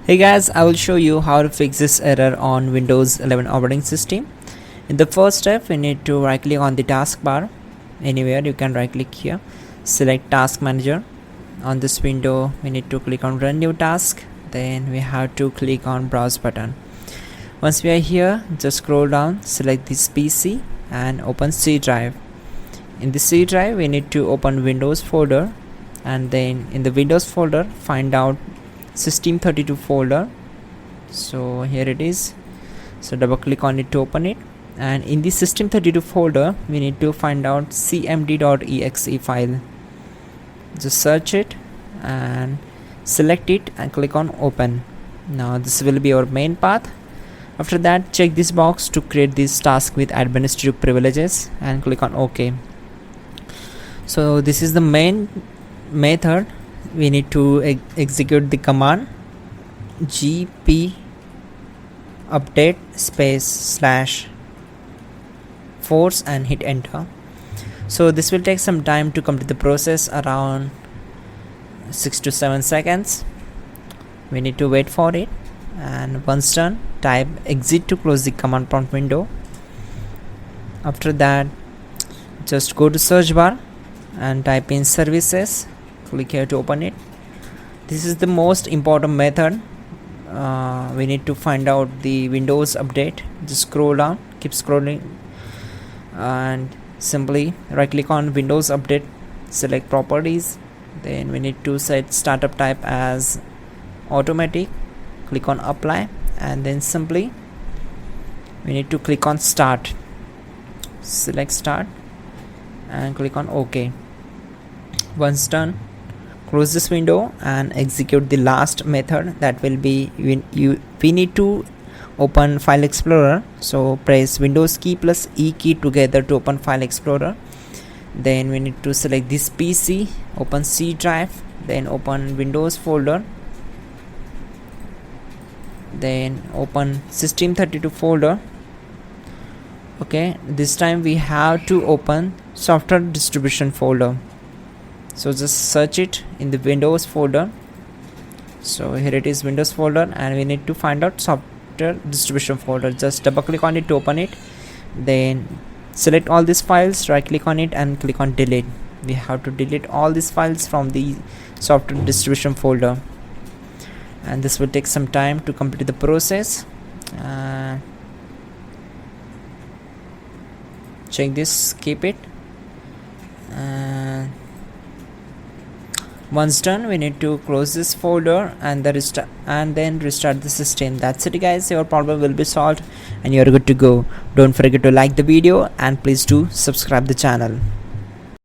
Hey guys, I will show you how to fix this error on Windows 11 operating system. In the first step, we need to right click on the taskbar. Anywhere you can right click here, select task manager. On this window, we need to click on run new task. Then we have to click on browse button. Once we are here, just scroll down, select this PC and open C drive. In the C drive, we need to open Windows folder, and then in the Windows folder, find out system32 folder. So here it is. So double click on it to open it, and in the system32 folder we need to find out cmd.exe file. Just search it and select it and click on open. Now this will be our main path. After that, check this box to create this task with administrative privileges and click on OK. So this is the main method. We need to execute the command gp update space / force and hit enter. So this will take some time to complete the process, around 6 to 7 seconds. We need to wait for it, and once done, type exit to close the command prompt window. After that, just go to search bar and type in services. Click here to open it. This is the most important method. We need to find out the Windows update. Just scroll down, keep scrolling, and simply right click on Windows update, select properties. Then we need to set startup type as automatic. Click on apply, and then simply we need to click on start. Select start and click on OK. Once done, close this window and execute the last method. That will be we need to open File Explorer. So press Windows key plus E key together to open File Explorer. Then we need to select this PC, open C drive, then open Windows folder, then open system32 folder. Okay, this time we have to open software distribution folder. So just search it in the Windows folder. So here it is, Windows folder, and we need to find out software distribution folder. Just double click on it to open it. Then select all these files, right click on it and click on delete. We have to delete all these files from the software distribution folder, and this will take some time to complete the process. Check this, keep it. Once done, we need to close this folder and then restart the system. That's it guys, your problem will be solved and you're good to go. Don't forget to like the video and please do subscribe the channel.